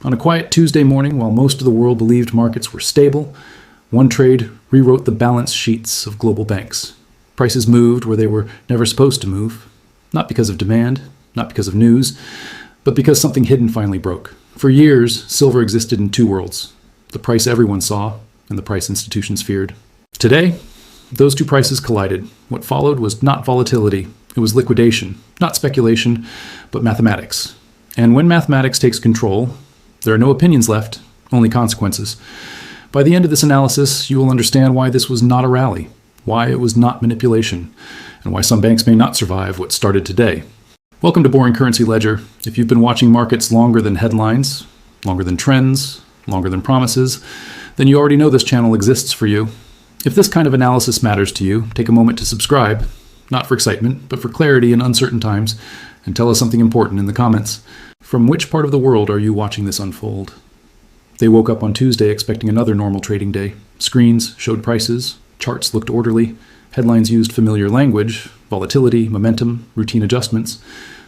On a quiet Tuesday morning, while most of the world believed markets were stable, one trade rewrote the balance sheets of global banks. Prices moved where they were never supposed to move, not because of demand, not because of news, but because something hidden finally broke. For years, silver existed in two worlds, the price everyone saw and the price institutions feared. Today, those two prices collided. What followed was not volatility, it was liquidation, not speculation, but mathematics. And when mathematics takes control, there are no opinions left, only consequences. By the end of this analysis, you will understand why this was not a rally, why it was not manipulation, and why some banks may not survive what started today. Welcome to Boring Currency Ledger. If you've been watching markets longer than headlines, longer than trends, longer than promises, then you already know this channel exists for you. If this kind of analysis matters to you, take a moment to subscribe, not for excitement, but for clarity in uncertain times, and tell us something important in the comments. From which part of the world are you watching this unfold? They woke up on Tuesday expecting another normal trading day. Screens showed prices, charts looked orderly, headlines used familiar language, volatility, momentum, routine adjustments.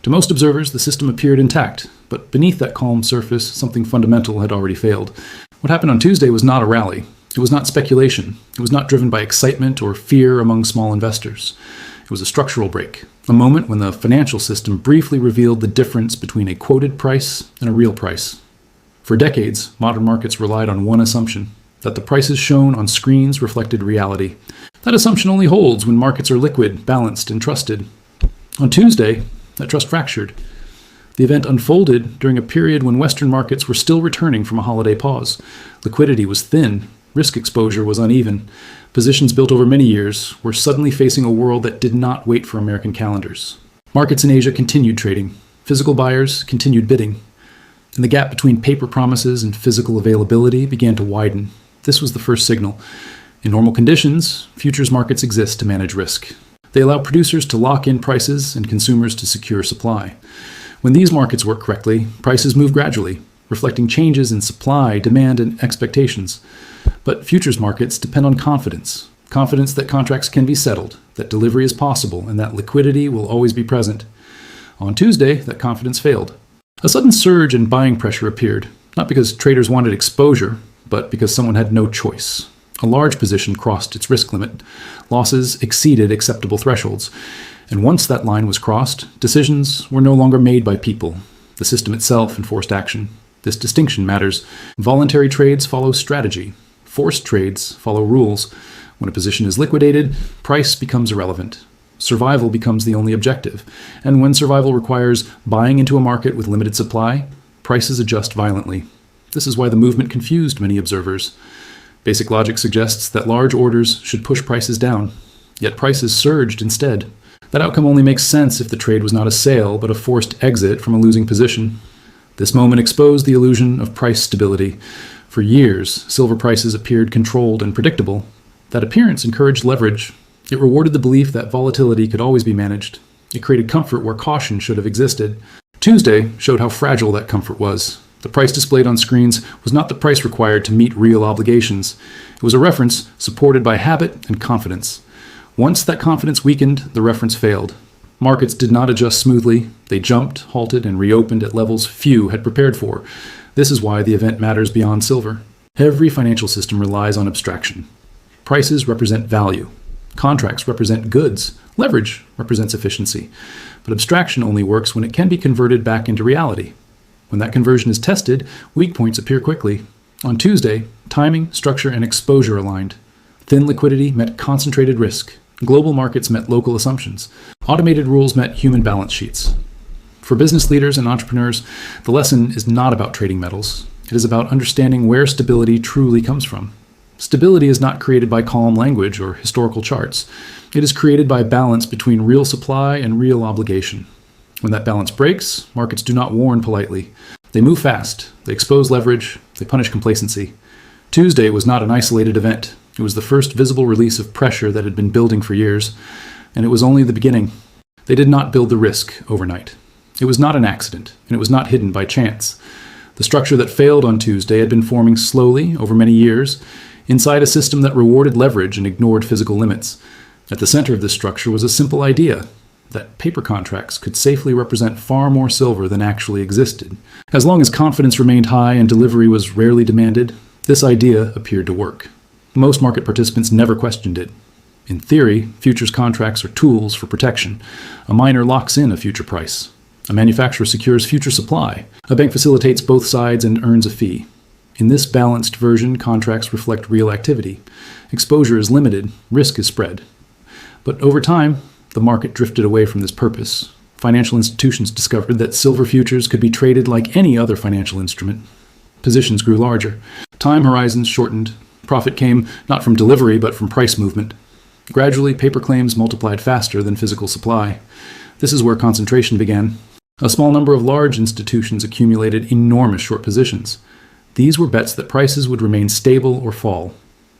To most observers, the system appeared intact, but beneath that calm surface, something fundamental had already failed. What happened on Tuesday was not a rally. It was not speculation. It was not driven by excitement or fear among small investors. It was a structural break, a moment when the financial system briefly revealed the difference between a quoted price and a real price. For decades, modern markets relied on one assumption, that the prices shown on screens reflected reality. That assumption only holds when markets are liquid, balanced, and trusted. On Tuesday, that trust fractured. The event unfolded during a period when Western markets were still returning from a holiday pause. Liquidity was thin, risk exposure was uneven. Positions built over many years were suddenly facing a world that did not wait for American calendars. Markets in Asia continued trading. Physical buyers continued bidding. And the gap between paper promises and physical availability began to widen. This was the first signal. In normal conditions, futures markets exist to manage risk. They allow producers to lock in prices and consumers to secure supply. When these markets work correctly, prices move gradually, reflecting changes in supply, demand, and expectations. But futures markets depend on confidence. Confidence that contracts can be settled, that delivery is possible, and that liquidity will always be present. On Tuesday, that confidence failed. A sudden surge in buying pressure appeared, not because traders wanted exposure, but because someone had no choice. A large position crossed its risk limit. Losses exceeded acceptable thresholds. And once that line was crossed, decisions were no longer made by people. The system itself enforced action. This distinction matters. Voluntary trades follow strategy. Forced trades follow rules. When a position is liquidated, price becomes irrelevant. Survival becomes the only objective. And when survival requires buying into a market with limited supply, prices adjust violently. This is why the movement confused many observers. Basic logic suggests that large orders should push prices down, yet prices surged instead. That outcome only makes sense if the trade was not a sale, but a forced exit from a losing position. This moment exposed the illusion of price stability. For years, silver prices appeared controlled and predictable. That appearance encouraged leverage. It rewarded the belief that volatility could always be managed. It created comfort where caution should have existed. Tuesday showed how fragile that comfort was. The price displayed on screens was not the price required to meet real obligations. It was a reference supported by habit and confidence. Once that confidence weakened, the reference failed. Markets did not adjust smoothly. They jumped, halted, and reopened at levels few had prepared for. This is why the event matters beyond silver. Every financial system relies on abstraction. Prices represent value. Contracts represent goods. Leverage represents efficiency. But abstraction only works when it can be converted back into reality. When that conversion is tested, weak points appear quickly. On Tuesday, timing, structure, and exposure aligned. Thin liquidity met concentrated risk. Global markets met local assumptions. Automated rules met human balance sheets. For business leaders and entrepreneurs, the lesson is not about trading metals. It is about understanding where stability truly comes from. Stability is not created by calm language or historical charts. It is created by balance between real supply and real obligation. When that balance breaks, markets do not warn politely. They move fast, they expose leverage, they punish complacency. Tuesday was not an isolated event. It was the first visible release of pressure that had been building for years, and it was only the beginning. They did not build the risk overnight. It was not an accident, and it was not hidden by chance. The structure that failed on Tuesday had been forming slowly over many years, inside a system that rewarded leverage and ignored physical limits. At the center of this structure was a simple idea. that paper contracts could safely represent far more silver than actually existed. As long as confidence remained high and delivery was rarely demanded, this idea appeared to work. Most market participants never questioned it. In theory, futures contracts are tools for protection. A miner locks in a future price. A manufacturer secures future supply. A bank facilitates both sides and earns a fee. In this balanced version, contracts reflect real activity. Exposure is limited, risk is spread. But over time, the market drifted away from this purpose. Financial institutions discovered that silver futures could be traded like any other financial instrument. Positions grew larger. Time horizons shortened. Profit came not from delivery, but from price movement. Gradually, paper claims multiplied faster than physical supply. This is where concentration began. A small number of large institutions accumulated enormous short positions. These were bets that prices would remain stable or fall.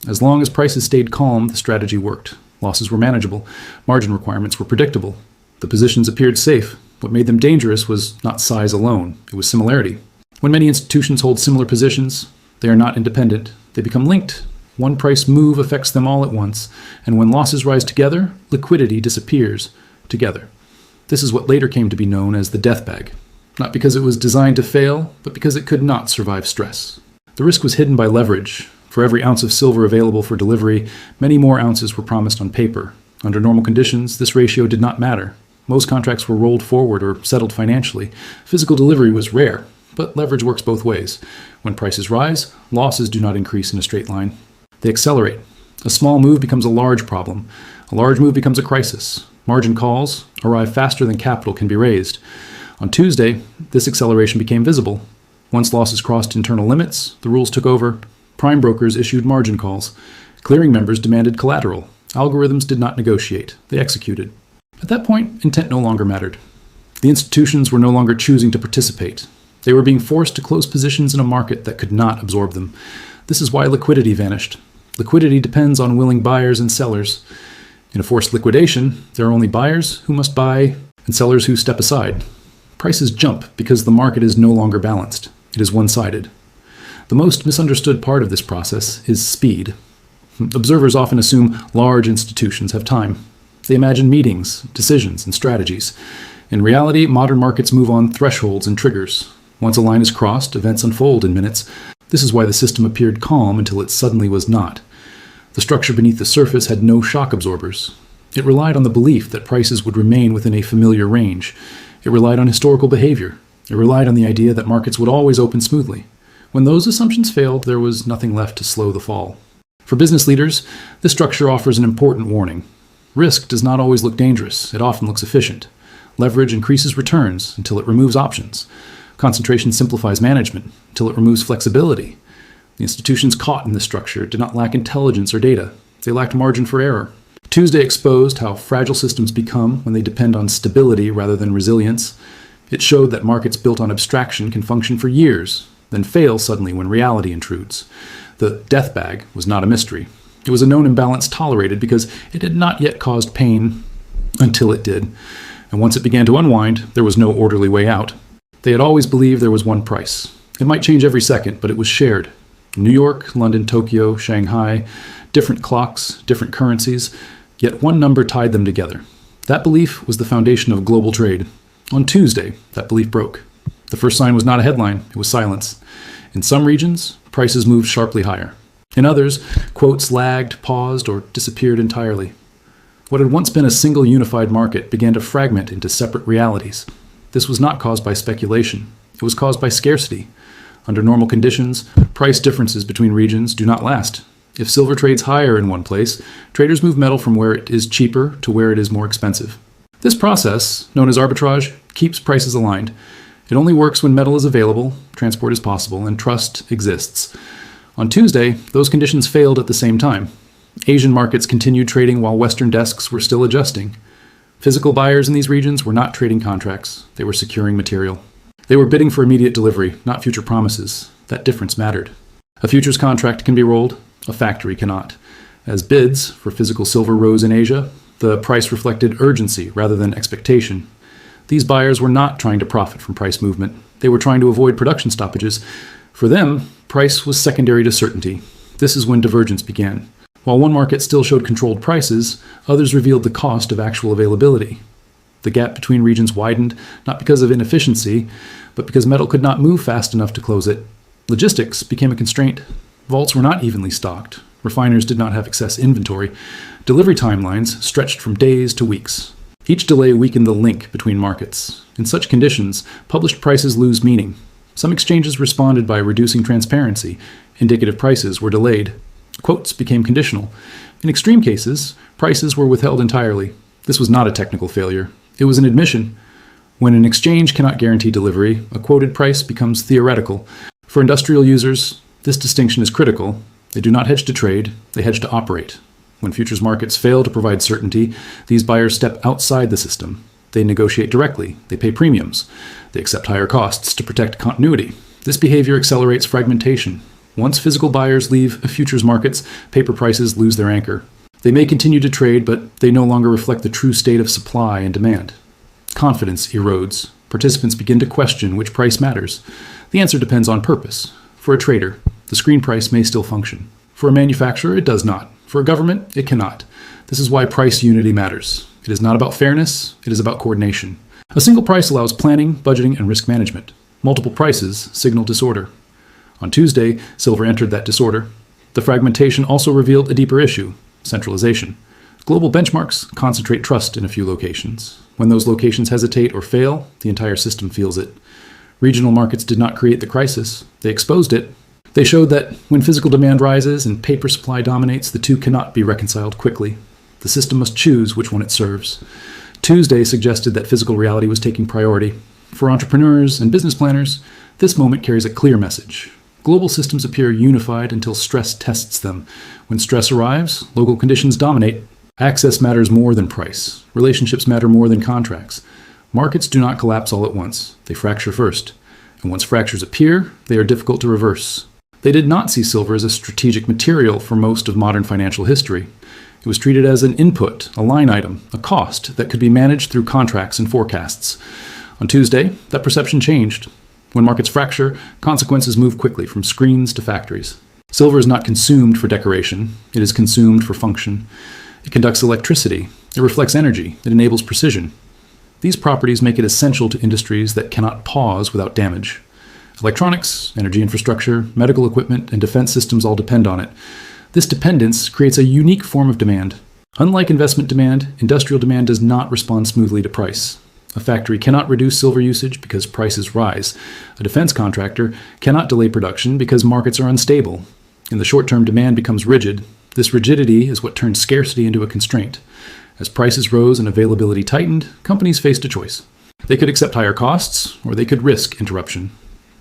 As long as prices stayed calm, the strategy worked. Losses were manageable. Margin requirements were predictable. The positions appeared safe. What made them dangerous was not size alone. It was similarity. When many institutions hold similar positions, they are not independent. They become linked. One price move affects them all at once, and when losses rise together, liquidity disappears together. This is what later came to be known as the death bag. Not because it was designed to fail, but because it could not survive stress. The risk was hidden by leverage. For every ounce of silver available for delivery, many more ounces were promised on paper. Under normal conditions, this ratio did not matter. Most contracts were rolled forward or settled financially. Physical delivery was rare, but leverage works both ways. When prices rise, losses do not increase in a straight line. They accelerate. A small move becomes a large problem. A large move becomes a crisis. Margin calls arrive faster than capital can be raised. On Tuesday, this acceleration became visible. Once losses crossed internal limits, the rules took over. Prime brokers issued margin calls. Clearing members demanded collateral. Algorithms did not negotiate. They executed. At that point, intent no longer mattered. The institutions were no longer choosing to participate. They were being forced to close positions in a market that could not absorb them. This is why liquidity vanished. Liquidity depends on willing buyers and sellers. In a forced liquidation, there are only buyers who must buy and sellers who step aside. Prices jump because the market is no longer balanced. It is one-sided. The most misunderstood part of this process is speed. Observers often assume large institutions have time. They imagine meetings, decisions, and strategies. In reality, modern markets move on thresholds and triggers. Once a line is crossed, events unfold in minutes. This is why the system appeared calm until it suddenly was not. The structure beneath the surface had no shock absorbers. It relied on the belief that prices would remain within a familiar range. It relied on historical behavior. It relied on the idea that markets would always open smoothly. When those assumptions failed, there was nothing left to slow the fall. For business leaders, this structure offers an important warning. Risk does not always look dangerous. It often looks efficient. Leverage increases returns until it removes options. Concentration simplifies management until it removes flexibility. The institutions caught in this structure did not lack intelligence or data. They lacked margin for error. Tuesday exposed how fragile systems become when they depend on stability rather than resilience. It showed that markets built on abstraction can function for years, then fail suddenly when reality intrudes. The death bag was not a mystery. It was a known imbalance tolerated because it had not yet caused pain until it did. And once it began to unwind, there was no orderly way out. They had always believed there was one price. It might change every second, but it was shared. New York, London, Tokyo, Shanghai, different clocks, different currencies, yet one number tied them together. That belief was the foundation of global trade. On Tuesday, that belief broke. The first sign was not a headline, it was silence. In some regions, prices moved sharply higher. In others, quotes lagged, paused, or disappeared entirely. What had once been a single unified market began to fragment into separate realities. This was not caused by speculation. It was caused by scarcity. Under normal conditions, price differences between regions do not last. If silver trades higher in one place, traders move metal from where it is cheaper to where it is more expensive. This process, known as arbitrage, keeps prices aligned. It only works when metal is available, transport is possible, and trust exists. On Tuesday, those conditions failed at the same time. Asian markets continued trading while Western desks were still adjusting. Physical buyers in these regions were not trading contracts. They were securing material. They were bidding for immediate delivery, not future promises. That difference mattered. A futures contract can be rolled, a factory cannot. As bids for physical silver rose in Asia, the price reflected urgency rather than expectation. These buyers were not trying to profit from price movement. They were trying to avoid production stoppages. For them, price was secondary to certainty. This is when divergence began. While one market still showed controlled prices, others revealed the cost of actual availability. The gap between regions widened, not because of inefficiency, but because metal could not move fast enough to close it. Logistics became a constraint. Vaults were not evenly stocked. Refiners did not have excess inventory. Delivery timelines stretched from days to weeks. Each delay weakened the link between markets. In such conditions, published prices lose meaning. Some exchanges responded by reducing transparency. Indicative prices were delayed. Quotes became conditional. In extreme cases, prices were withheld entirely. This was not a technical failure. It was an admission. When an exchange cannot guarantee delivery, a quoted price becomes theoretical. For industrial users, this distinction is critical. They do not hedge to trade, they hedge to operate. When futures markets fail to provide certainty, these buyers step outside the system. They negotiate directly, they pay premiums, they accept higher costs to protect continuity. This behavior accelerates fragmentation. Once physical buyers leave futures markets, paper prices lose their anchor. They may continue to trade, but they no longer reflect the true state of supply and demand. Confidence erodes. Participants begin to question which price matters. The answer depends on purpose. For a trader, the screen price may still function. For a manufacturer, it does not. For a government, it cannot. This is why price unity matters. It is not about fairness, it is about coordination. A single price allows planning, budgeting, and risk management. Multiple prices signal disorder. On Tuesday, silver entered that disorder. The fragmentation also revealed a deeper issue: centralization. Global benchmarks concentrate trust in a few locations. When those locations hesitate or fail, the entire system feels it. Regional markets did not create the crisis. They exposed it. They showed that when physical demand rises and paper supply dominates, the two cannot be reconciled quickly. The system must choose which one it serves. Tuesday suggested that physical reality was taking priority. For entrepreneurs and business planners, this moment carries a clear message. Global systems appear unified until stress tests them. When stress arrives, local conditions dominate. Access matters more than price. Relationships matter more than contracts. Markets do not collapse all at once. They fracture first. And once fractures appear, they are difficult to reverse. They did not see silver as a strategic material for most of modern financial history. It was treated as an input, a line item, a cost that could be managed through contracts and forecasts. On Tuesday, that perception changed. When markets fracture, consequences move quickly from screens to factories. Silver is not consumed for decoration. It is consumed for function. It conducts electricity. It reflects energy. It enables precision. These properties make it essential to industries that cannot pause without damage. Electronics, energy infrastructure, medical equipment, and defense systems all depend on it. This dependence creates a unique form of demand. Unlike investment demand, industrial demand does not respond smoothly to price. A factory cannot reduce silver usage because prices rise. A defense contractor cannot delay production because markets are unstable. In the short term, demand becomes rigid. This rigidity is what turned scarcity into a constraint. As prices rose and availability tightened, companies faced a choice. They could accept higher costs, or they could risk interruption.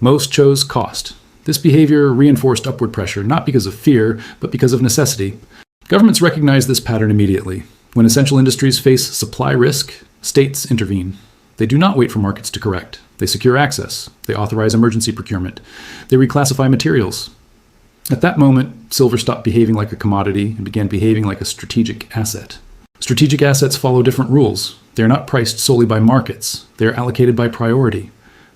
Most chose cost. This behavior reinforced upward pressure, not because of fear, but because of necessity. Governments recognize this pattern immediately. When essential industries face supply risk, states intervene. They do not wait for markets to correct. They secure access. They authorize emergency procurement. They reclassify materials. At that moment, silver stopped behaving like a commodity and began behaving like a strategic asset. Strategic assets follow different rules. They are not priced solely by markets. They are allocated by priority.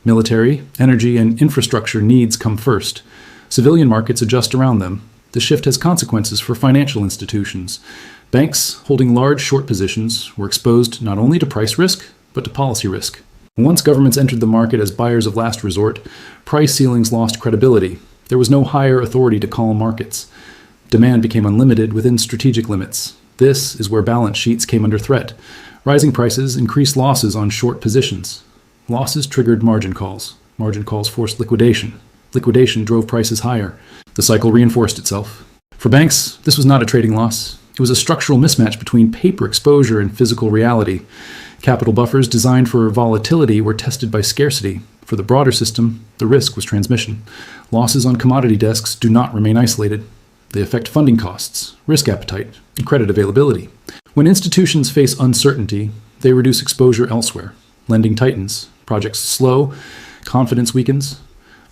Military, energy, and infrastructure needs come first. Civilian markets adjust around them. The shift has consequences for financial institutions. Banks holding large short positions were exposed not only to price risk, but to policy risk. Once governments entered the market as buyers of last resort, price ceilings lost credibility. There was no higher authority to calm markets. Demand became unlimited within strategic limits. This is where balance sheets came under threat. Rising prices increased losses on short positions. Losses triggered margin calls. Margin calls forced liquidation. Liquidation drove prices higher. The cycle reinforced itself. For banks, this was not a trading loss. It was a structural mismatch between paper exposure and physical reality. Capital buffers designed for volatility were tested by scarcity. For the broader system, the risk was transmission. Losses on commodity desks do not remain isolated. They affect funding costs, risk appetite, and credit availability. When institutions face uncertainty, they reduce exposure elsewhere. Lending tightens, projects slow, confidence weakens.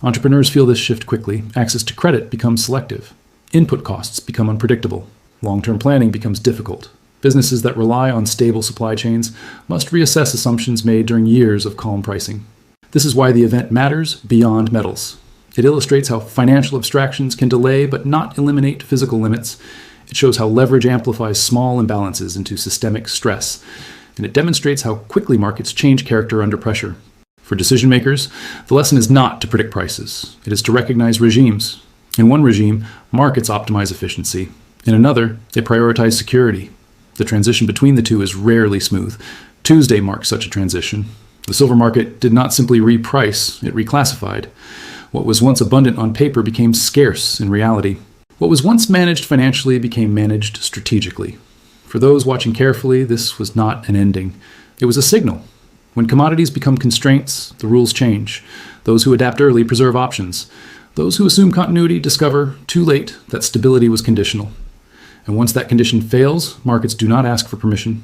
Entrepreneurs feel this shift quickly. Access to credit becomes selective. Input costs become unpredictable. Long-term planning becomes difficult. Businesses that rely on stable supply chains must reassess assumptions made during years of calm pricing. This is why the event matters beyond metals. It illustrates how financial abstractions can delay but not eliminate physical limits. It shows how leverage amplifies small imbalances into systemic stress. and it demonstrates how quickly markets change character under pressure. For decision makers, the lesson is not to predict prices. It is to recognize regimes. In one regime, markets optimize efficiency. In another, they prioritize security. The transition between the two is rarely smooth. Tuesday marked such a transition. The silver market did not simply reprice, it reclassified. What was once abundant on paper became scarce in reality. What was once managed financially became managed strategically. For those watching carefully, this was not an ending. It was a signal. When commodities become constraints, the rules change. Those who adapt early preserve options. Those who assume continuity discover, too late, that stability was conditional. And once that condition fails, markets do not ask for permission.